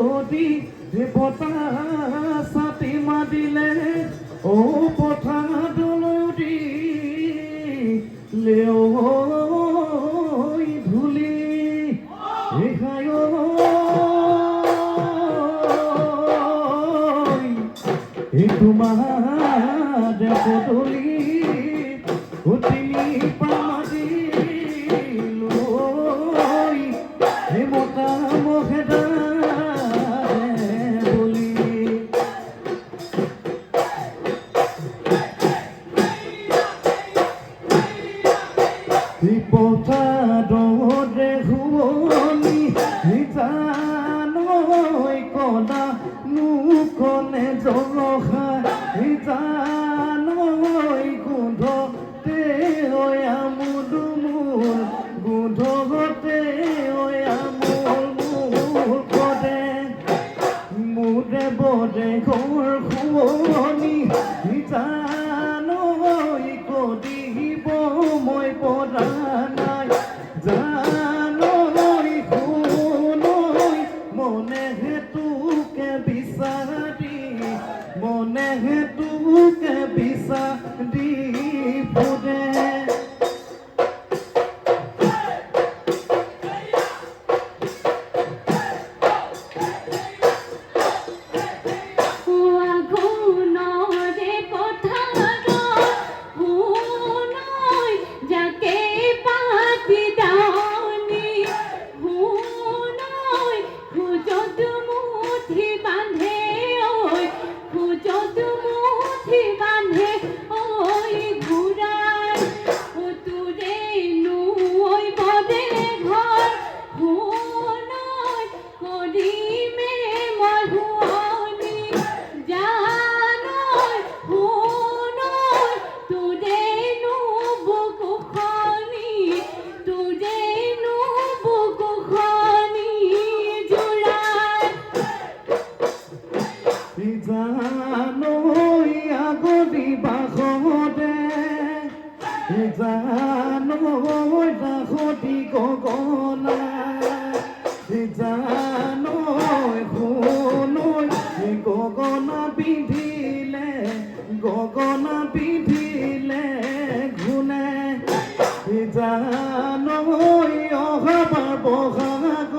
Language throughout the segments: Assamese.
যদি বতাহ মাতিলে ও পথাৰ দলদি লেই ধূলি ৰেখাই তোমাৰ পদূলি উঠিলি পামাদি লৈ মতা মহেদা পথাৰে শুৱনি জানৈ কলা নুকলে জলখা জানৈ গোন্ধতে আমোল গোন্ধতে আমোল কৰে মোৰে বৰে ঘৰ শুৱনি জানৈ কদিব মই পৰা নাই জানৈ শুনৈ মনে হেতুকে বিচাৰি ফুৰে জানৈ আগলি বাসদে জানৈ ৰাসতি গগনা জানৈ শুনৈ গগনা পিন্ধিলে ঘূনে জানৈ অহাবাৰ বহাগত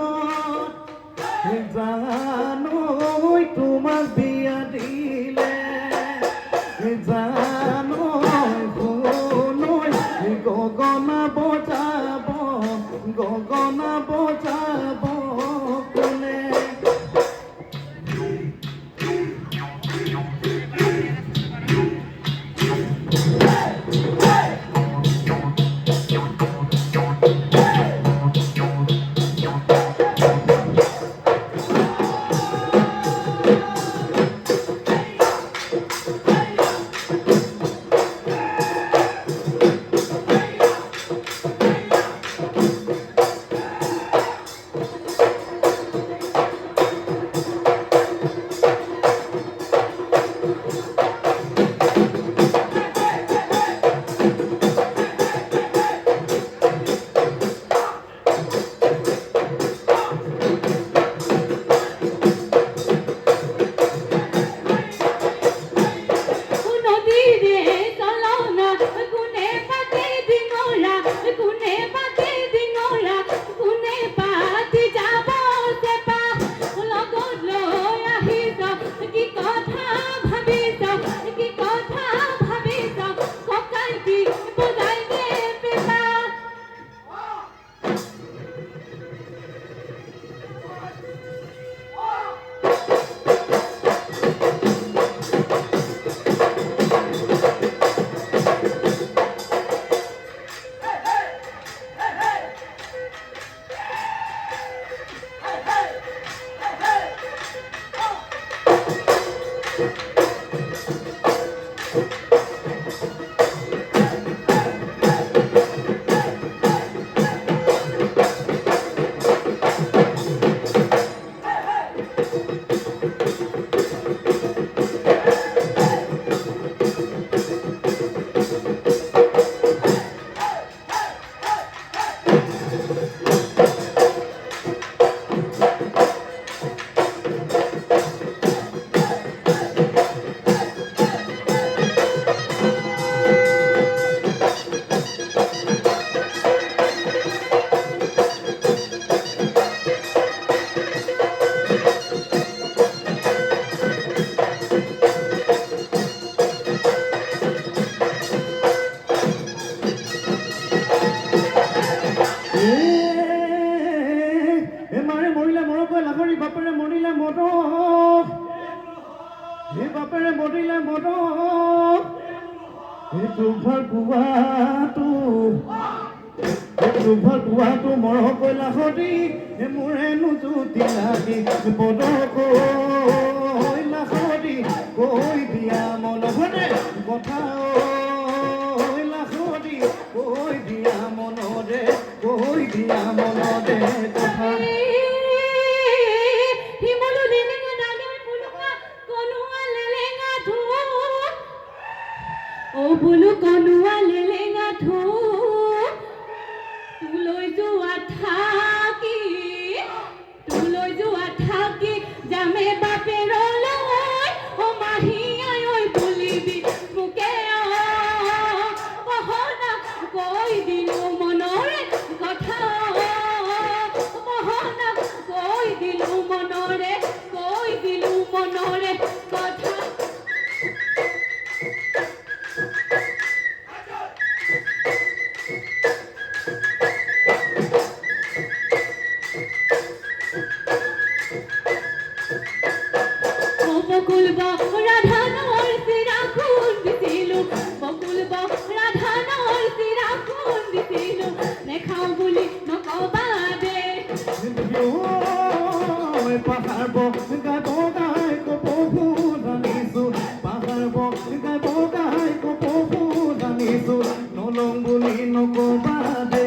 জানৈ তোমাক বিয়া দিলে জানৈ শুনৈ গগনা বজাব কোনে হে বাপেৰে মৰিলে মৰম এইটো ভাল পোৱাটো ভাল পোৱাটো মৰহ কইলা সদি মোৰে নুজুতি লাগি কইলা সদি কৈ দিয়া মনতে কথা সদি কৈ দিয়া মনতে কথা বুলু কনুয়া লেলেঙা ধু তুলৈ যোৱা থাকি যামে বাপেৰলৈ ও মাহী আই বুলিবি মোকে বহনা কৈ দিলো মনৰে কথা বহনা কৈ দিলো মনৰে কথা বকুল ৰাধানৰ সিৰা খুন দিছিল বকুল ৰাধানৰ সিৰা খুন দিছিল নেখাও বুলি নকবা দে পাহাৰ বগাই কপৌ জানিছো পাহাৰ বগাই কপৌ জানিছো নলং বুলি নকবা দে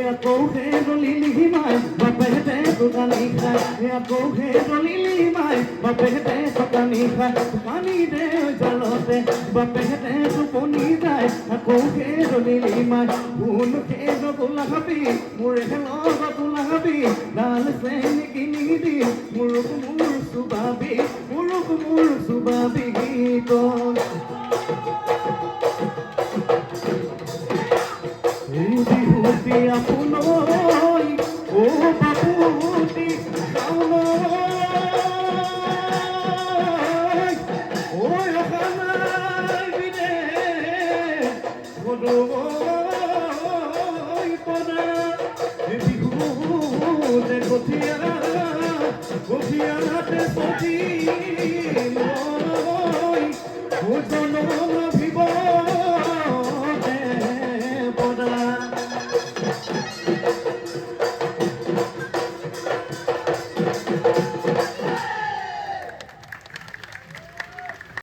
আকৌ হেৰলি মাই বাপেহেঁতে দোকানী খায় আকৌ হেৰলি মাই বাপেহেঁতে দোকানী খায় পানী দে জালতে বাপেহেঁতে টোপনি যায় আকৌ হেৰলি মাই কোন খেৰ গোলাপী মোৰে লগত গোলাপী লাল চেন কিনি দি মোৰ চুবাবি গীত বিহুতি আপোনৈ ও বাপুতি ঐ অখানাই বিনে পদা বিহুতে কঠিয়াতে সজি মই